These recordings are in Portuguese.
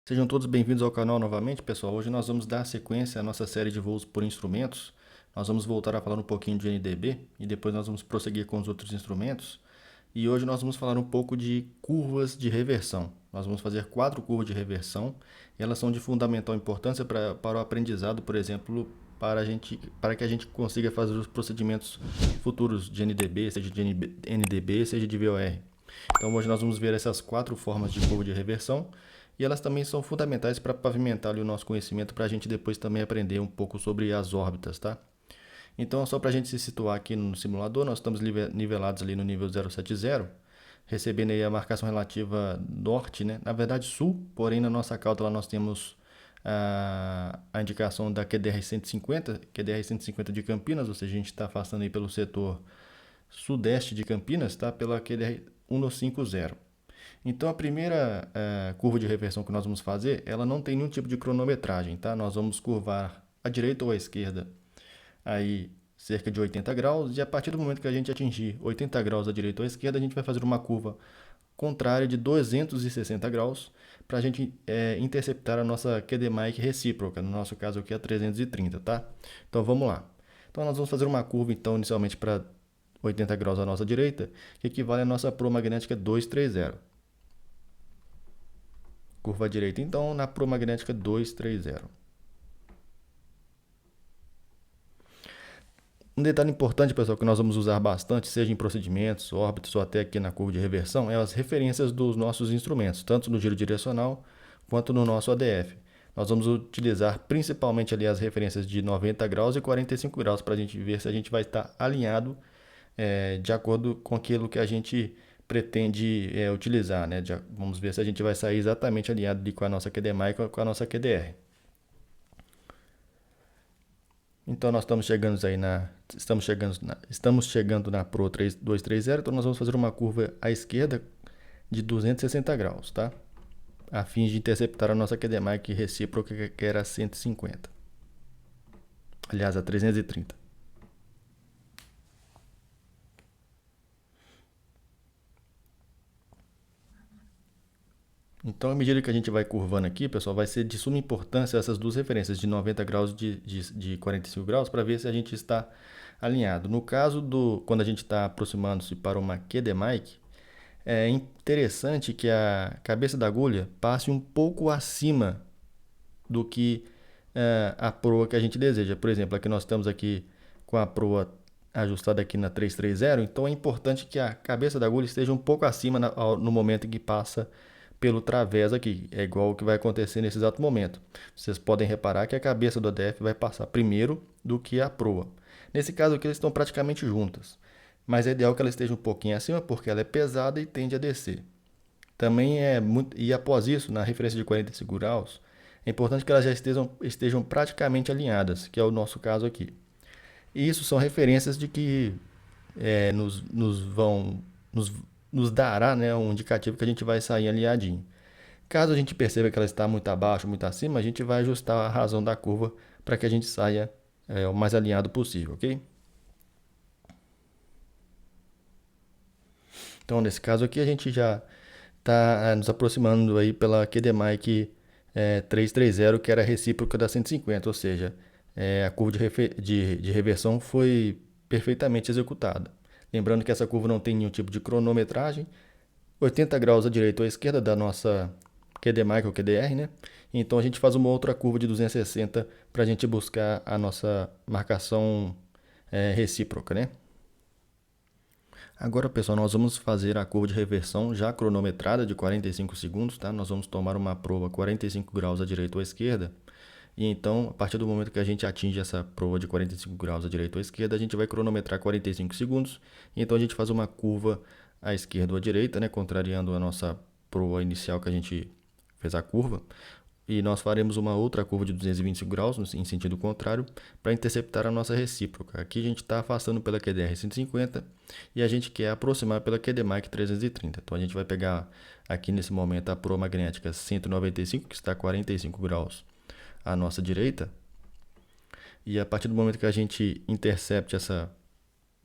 Sejam todos bem-vindos ao canal novamente, pessoal. Hoje nós vamos dar sequência à nossa série de voos por instrumentos. Nós vamos voltar a falar um pouquinho de NDB e depois nós vamos prosseguir com os outros instrumentos. E hoje nós vamos falar um pouco de curvas de reversão. Nós vamos fazer 4 curvas de reversão. E elas são de fundamental importância para o aprendizado, por exemplo, para que a gente consiga fazer os procedimentos futuros de NDB, seja de NDB, seja de VOR. Então hoje nós vamos ver essas 4 formas de curva de reversão. E elas também são fundamentais para pavimentar ali o nosso conhecimento, para a gente depois também aprender um pouco sobre as órbitas, tá? Então, só para a gente se situar aqui no simulador, nós estamos nivelados ali no nível 070, recebendo aí a marcação relativa norte, né? Na verdade sul, porém na nossa cauda lá nós temos a indicação da QDR 150, QDR 150 de Campinas, ou seja, a gente está passando aí pelo setor sudeste de Campinas, tá? Pela QDR 150. Então a primeira curva de reversão que nós vamos fazer, ela não tem nenhum tipo de cronometragem, tá? Nós vamos curvar à direita ou à esquerda aí cerca de 80 graus e a partir do momento que a gente atingir 80 graus à direita ou à esquerda, a gente vai fazer uma curva contrária de 260 graus para a gente interceptar a nossa QD-Mic recíproca, no nosso caso aqui é 330, tá? Então vamos lá. Então nós vamos fazer uma curva então inicialmente para 80 graus à nossa direita, que equivale à nossa proa magnética 230. Curva à direita, então, na proa magnética 230. Um detalhe importante, pessoal, que nós vamos usar bastante, seja em procedimentos, órbitas ou até aqui na curva de reversão, é as referências dos nossos instrumentos, tanto no giro direcional quanto no nosso ADF. Nós vamos utilizar principalmente ali as referências de 90 graus e 45 graus para a gente ver se a gente vai estar alinhado de acordo com aquilo que a gente pretende utilizar, né? Vamos ver se a gente vai sair exatamente alinhado ali com a nossa QDMA e com a nossa QDR. Então nós estamos chegando na Pro 230, então nós vamos fazer uma curva à esquerda de 260 graus, tá? A fim de interceptar a nossa QDMA recíproca que era 150. Aliás, a 330. Então, à medida que a gente vai curvando aqui, pessoal, vai ser de suma importância essas duas referências de 90 graus de 45 graus para ver se a gente está alinhado. No caso quando a gente está aproximando-se para uma QD-Mic, é interessante que a cabeça da agulha passe um pouco acima do que a proa que a gente deseja. Por exemplo, aqui nós estamos aqui com a proa ajustada aqui na 330, então é importante que a cabeça da agulha esteja um pouco acima no momento em que passa pelo través aqui. É igual o que vai acontecer nesse exato momento. Vocês podem reparar que a cabeça do ADF vai passar primeiro do que a proa. Nesse caso aqui, eles estão praticamente juntas. Mas é ideal que ela esteja um pouquinho acima, porque ela é pesada e tende a descer. Também e após isso, na referência de 45 graus, é importante que elas já estejam praticamente alinhadas, que é o nosso caso aqui. E isso são referências de que nos dará, né, um indicativo que a gente vai sair alinhadinho. Caso a gente perceba que ela está muito abaixo, muito acima, a gente vai ajustar a razão da curva para que a gente saia o mais alinhado possível, ok? Então, nesse caso aqui, a gente já está nos aproximando aí pela QDMIC 330, que era recíproca da 150, ou seja, a curva de reversão foi perfeitamente executada. Lembrando que essa curva não tem nenhum tipo de cronometragem, 80 graus à direita ou à esquerda da nossa QDMIC ou QDR, né? Então a gente faz uma outra curva de 260 para a gente buscar a nossa marcação recíproca, né? Agora, pessoal, nós vamos fazer a curva de reversão já cronometrada de 45 segundos, tá? Nós vamos tomar uma proa 45 graus à direita ou à esquerda. E então, a partir do momento que a gente atinge essa proa de 45 graus à direita ou à esquerda, a gente vai cronometrar 45 segundos. E então a gente faz uma curva à esquerda ou à direita, né? Contrariando a nossa proa inicial que a gente fez a curva. E nós faremos uma outra curva de 225 graus, em sentido contrário, para interceptar a nossa recíproca. Aqui a gente está afastando pela QDR 150 e a gente quer aproximar pela QDMIC 330. Então a gente vai pegar aqui nesse momento a proa magnética 195, que está a 45 graus à nossa direita. E a partir do momento que a gente intercepte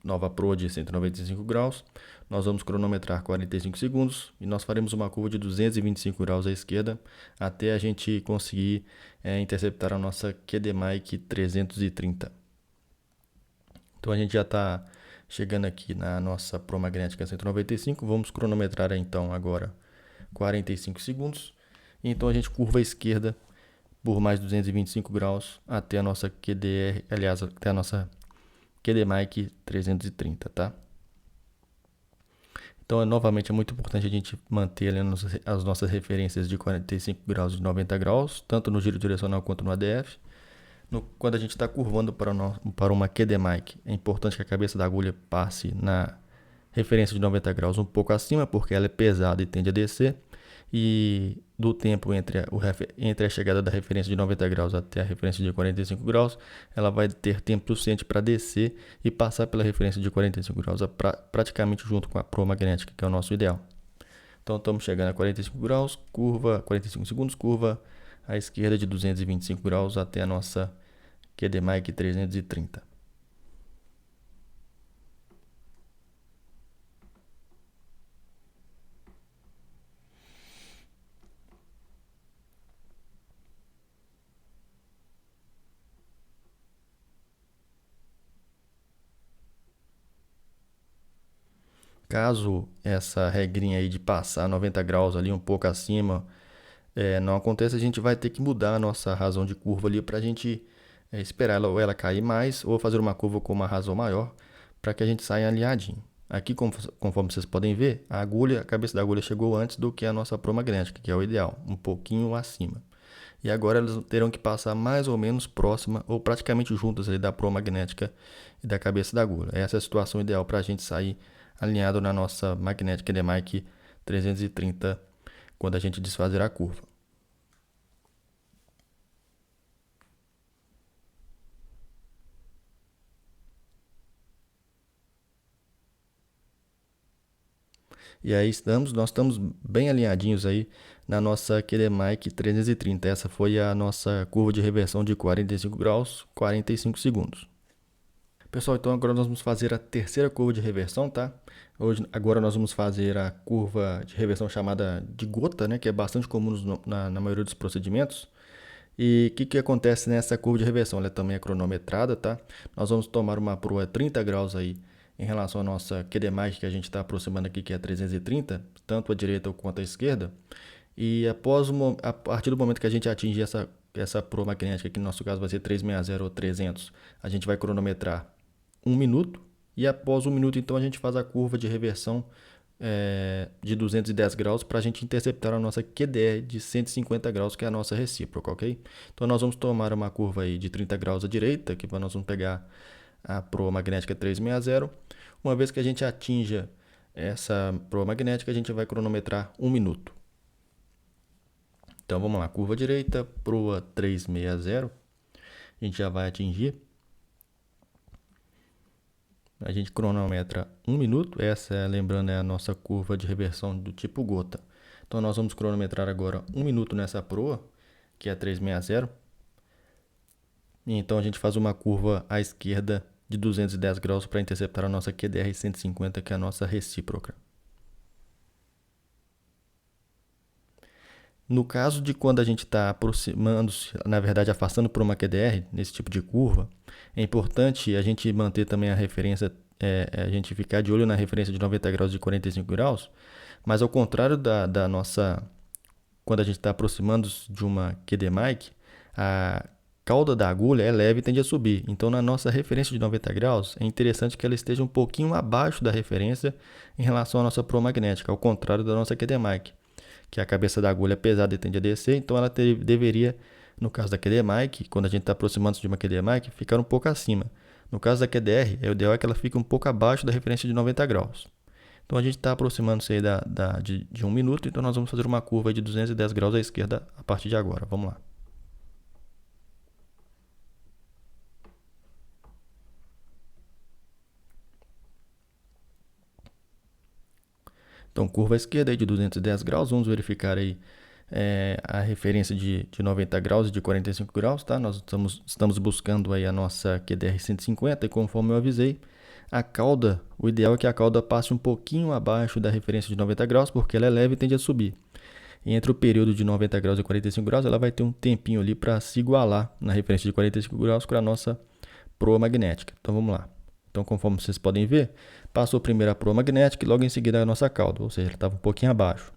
nova proa de 195 graus. Nós vamos cronometrar 45 segundos e nós faremos uma curva de 225 graus à esquerda até a gente conseguir interceptar a nossa QD-Mic 330. Então a gente já está chegando aqui na nossa proa magnética 195. Vamos cronometrar então agora 45 segundos. Então a gente curva à esquerda por mais 225 graus até a nossa QDR, aliás, até a nossa QD-Mic 330, tá? Então, novamente, é muito importante a gente manter ali as nossas referências de 45 graus e de 90 graus, tanto no giro direcional quanto no ADF. Quando a gente está curvando para uma QD-Mic, é importante que a cabeça da agulha passe na referência de 90 graus um pouco acima, porque ela é pesada e tende a descer. E do tempo entre a chegada da referência de 90 graus até a referência de 45 graus, ela vai ter tempo suficiente para descer e passar pela referência de 45 graus, praticamente junto com a proa magnética, que é o nosso ideal. Então estamos chegando a 45 graus, curva, 45 segundos, curva à esquerda de 225 graus até a nossa QD-Mic 330. Caso essa regrinha aí de passar 90 graus ali um pouco acima não aconteça, a gente vai ter que mudar a nossa razão de curva ali para a gente esperar ela cair mais ou fazer uma curva com uma razão maior para que a gente saia alinhadinho. Aqui, conforme vocês podem ver, a cabeça da agulha chegou antes do que a nossa proa magnética, que é o ideal, um pouquinho acima. E agora elas terão que passar mais ou menos próxima ou praticamente juntas ali da proa magnética e da cabeça da agulha. Essa é a situação ideal para a gente sair alinhado na nossa magnética QD-Mic 330 quando a gente desfazer a curva. E aí nós estamos bem alinhadinhos aí na nossa QD-Mic 330. Essa foi a nossa curva de reversão de 45 graus, 45 segundos. Pessoal, então agora nós vamos fazer a terceira curva de reversão, tá? Agora nós vamos fazer a curva de reversão chamada de gota, né? Que é bastante comum na maioria dos procedimentos. E o que acontece nessa curva de reversão? Ela também é cronometrada, tá? Nós vamos tomar uma proa 30 graus aí em relação à nossa QD-Mic que a gente está aproximando aqui, que é 330, tanto à direita quanto à esquerda. E a partir do momento que a gente atinge essa proa magnética, que no nosso caso vai ser 360 ou 300, a gente vai cronometrar 1 minuto. E após 1 minuto, então, a gente faz a curva de reversão de 210 graus para a gente interceptar a nossa QDR de 150 graus, que é a nossa recíproca, ok? Então, nós vamos tomar uma curva aí de 30 graus à direita, que nós vamos pegar a proa magnética 360. Uma vez que a gente atinja essa proa magnética, a gente vai cronometrar 1 minuto. Então, vamos lá, curva direita, proa 360. A gente já vai atingir. A gente cronometra 1 minuto. Essa, lembrando, é a nossa curva de reversão do tipo gota. Então, nós vamos cronometrar agora 1 minuto nessa proa, que é a 360. E então, a gente faz uma curva à esquerda de 210 graus para interceptar a nossa QDR 150, que é a nossa recíproca. No caso de quando a gente está aproximando-se, na verdade afastando por uma QDR, nesse tipo de curva, é importante a gente manter também a referência, a gente ficar de olho na referência de 90 graus e 45 graus, mas ao contrário da nossa, quando a gente está aproximando de uma QD-Mic, a cauda da agulha é leve e tende a subir. Então, na nossa referência de 90 graus, é interessante que ela esteja um pouquinho abaixo da referência em relação à nossa proa magnética, ao contrário da nossa QD-Mic, que a cabeça da agulha é pesada e tende a descer, então ela deveria, no caso da QD-Mic, quando a gente está aproximando-se de uma QD-Mic, ficar um pouco acima. No caso da QDR, o ideal é que ela fique um pouco abaixo da referência de 90 graus. Então a gente está aproximando-se aí de 1 minuto, então nós vamos fazer uma curva de 210 graus à esquerda a partir de agora. Vamos lá. Então, curva à esquerda aí de 210 graus, vamos verificar aí a referência de 90 graus e de 45 graus, tá? Nós estamos buscando aí a nossa QDR 150 e conforme eu avisei, A cauda, o ideal é que a cauda passe um pouquinho abaixo da referência de 90 graus, porque ela é leve e tende a subir. E entre o período de 90 graus e 45 graus, ela vai ter um tempinho ali para se igualar na referência de 45 graus com a nossa proa magnética. Então vamos lá. Então, conforme vocês podem ver, passou primeiro a proa magnética e logo em seguida a nossa cauda, ou seja, ela estava um pouquinho abaixo.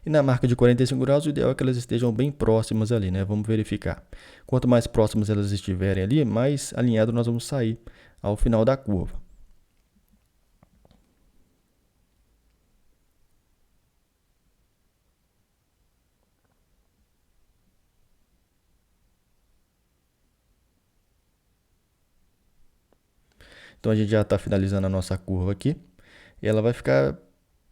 E na marca de 45 graus, o ideal é que elas estejam bem próximas ali, né? Vamos verificar. Quanto mais próximas elas estiverem ali, mais alinhado nós vamos sair ao final da curva. Então a gente já está finalizando a nossa curva aqui. E ela vai ficar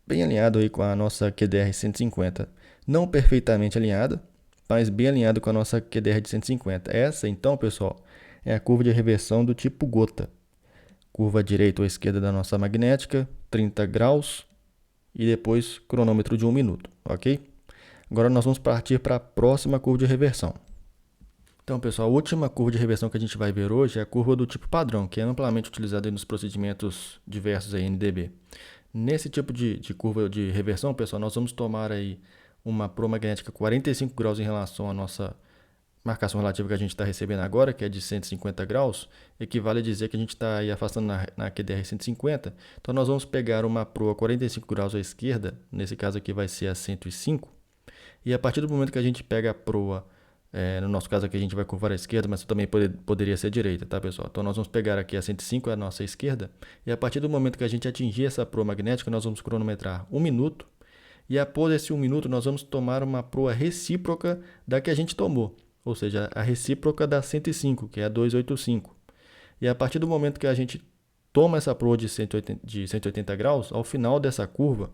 bem alinhada aí com a nossa QDR 150. Não perfeitamente alinhada, mas bem alinhado com a nossa QDR de 150. Essa, então, pessoal, é a curva de reversão do tipo gota. Curva à direita ou à esquerda da nossa magnética, 30 graus e depois cronômetro de 1 minuto, ok? Agora nós vamos partir para a próxima curva de reversão. Então, pessoal, a última curva de reversão que a gente vai ver hoje é a curva do tipo padrão, que é amplamente utilizada nos procedimentos diversos aí, NDB. Nesse tipo de curva de reversão, pessoal, nós vamos tomar aí uma proa magnética 45 graus em relação à nossa marcação relativa que a gente está recebendo agora, que é de 150 graus, equivale a dizer que a gente está aí afastando na QDR 150. Então, nós vamos pegar uma proa 45 graus à esquerda, nesse caso aqui vai ser a 105, e a partir do momento que a gente pega a proa, no nosso caso aqui a gente vai curvar à esquerda, mas também poderia ser à direita, tá, pessoal? Então nós vamos pegar aqui a 105, a nossa esquerda, e a partir do momento que a gente atingir essa proa magnética, nós vamos cronometrar 1 minuto, e após esse 1 minuto nós vamos tomar uma proa recíproca da que a gente tomou, ou seja, a recíproca da 105, que é a 285. E a partir do momento que a gente toma essa proa de 180 graus, ao final dessa curva,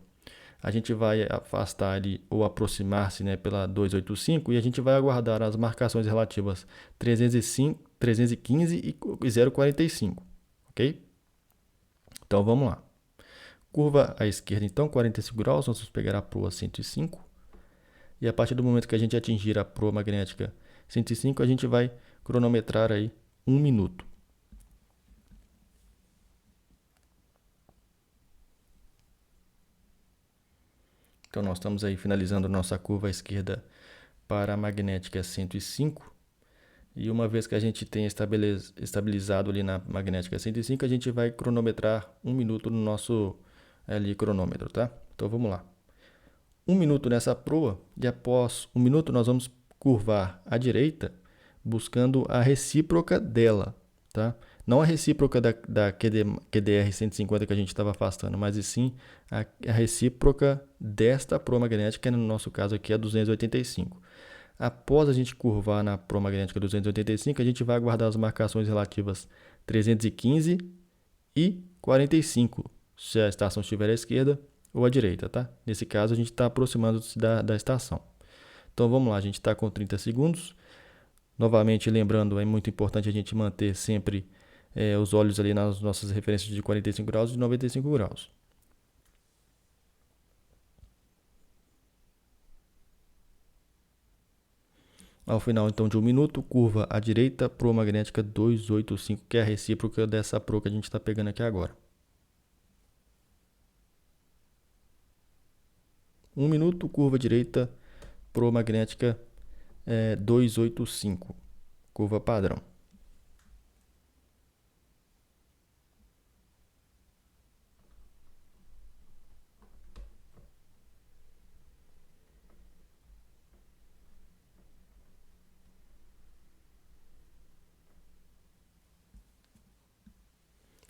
a gente vai afastar ali ou aproximar-se, né, pela 285 e a gente vai aguardar as marcações relativas 305, 315 e 0,45, ok? Então vamos lá. Curva à esquerda, então, 45 graus, nós vamos pegar a proa 105 e a partir do momento que a gente atingir a proa magnética 105, a gente vai cronometrar aí 1 minuto. Então nós estamos aí finalizando nossa curva à esquerda para a magnética 105. E uma vez que a gente tenha estabilizado ali na magnética 105, a gente vai cronometrar 1 minuto no nosso ali, cronômetro, tá? Então vamos lá. 1 minuto nessa proa e após 1 minuto nós vamos curvar à direita buscando a recíproca dela, tá? Não a recíproca da QDR 150 que a gente estava afastando, mas e sim a recíproca desta proa magnética, que no nosso caso aqui é 285. Após a gente curvar na proa magnética 285, a gente vai aguardar as marcações relativas 315 e 45, se a estação estiver à esquerda ou à direita, tá? Nesse caso, a gente está aproximando-se da estação. Então, vamos lá, a gente está com 30 segundos. Novamente, lembrando, é muito importante a gente manter sempre os olhos ali nas nossas referências de 45 graus e de 95 graus. Ao final, então, de 1 minuto, curva à direita, proa magnética 285, que é a recíproca dessa proa que a gente está pegando aqui agora. 1 minuto, curva à direita, proa magnética 285, curva padrão.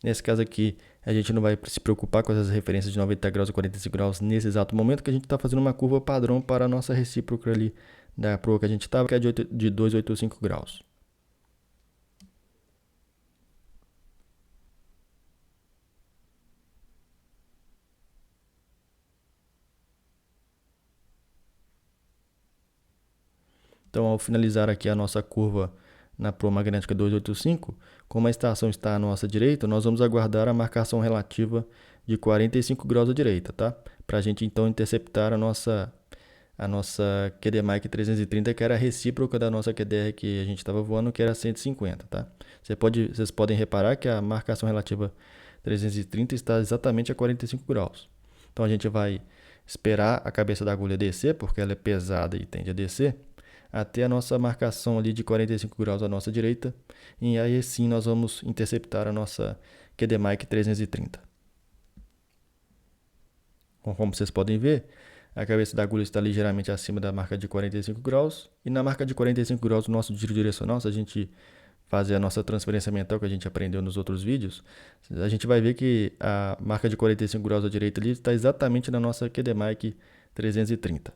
Nesse caso aqui, a gente não vai se preocupar com essas referências de 90 graus e 45 graus nesse exato momento, que a gente está fazendo uma curva padrão para a nossa recíproca ali da proa que a gente estava, que é de 285 graus. Então, ao finalizar aqui a nossa curva na proa magnética 285, como a estação está à nossa direita, nós vamos aguardar a marcação relativa de 45 graus à direita, tá? Para a gente então interceptar a nossa QDMIC 330, que era a recíproca da nossa QDR que a gente estava voando, que era 150, tá? Vocês podem reparar que a marcação relativa 330 está exatamente a 45 graus. Então a gente vai esperar a cabeça da agulha descer, porque ela é pesada e tende a descer, até a nossa marcação ali de 45 graus à nossa direita, e aí sim nós vamos interceptar a nossa QD Mic 330. Como vocês podem ver, a cabeça da agulha está ligeiramente acima da marca de 45 graus, e na marca de 45 graus o nosso giro direcional, se a gente fazer a nossa transferência mental que a gente aprendeu nos outros vídeos, a gente vai ver que a marca de 45 graus à direita ali está exatamente na nossa QD Mic 330.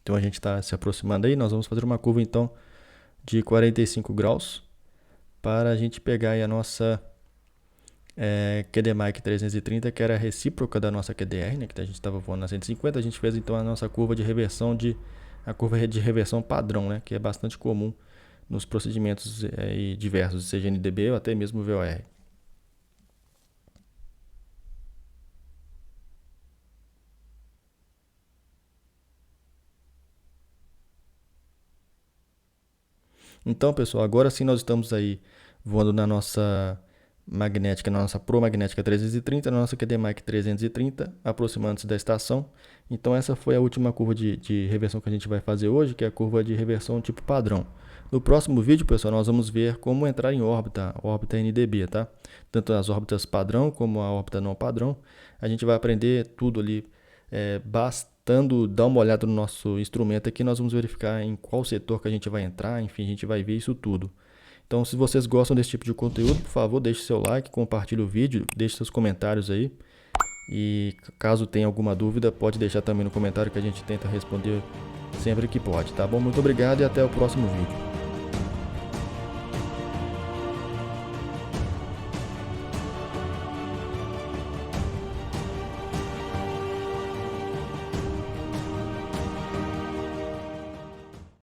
Então a gente está se aproximando aí, nós vamos fazer uma curva então de 45 graus para a gente pegar aí a nossa QD Mic 330, que era a recíproca da nossa QDR, né, que a gente estava voando na 150, a gente fez então a nossa curva de reversão padrão, né, que é bastante comum nos procedimentos diversos, seja NDB ou até mesmo VOR. Então, pessoal, agora sim nós estamos aí voando na nossa magnética, na nossa Pro Magnética 330, na nossa QD Mic 330, aproximando-se da estação. Então essa foi a última curva de reversão que a gente vai fazer hoje, que é a curva de reversão tipo padrão. No próximo vídeo, pessoal, nós vamos ver como entrar em órbita NDB, tá? Tanto as órbitas padrão como a órbita não padrão. A gente vai aprender tudo ali, bastando dar uma olhada no nosso instrumento aqui, nós vamos verificar em qual setor que a gente vai entrar, enfim, a gente vai ver isso tudo. Então, se vocês gostam desse tipo de conteúdo, por favor, deixe seu like, compartilhe o vídeo, deixe seus comentários aí. E caso tenha alguma dúvida, pode deixar também no comentário que a gente tenta responder sempre que pode, tá bom? Muito obrigado e até o próximo vídeo.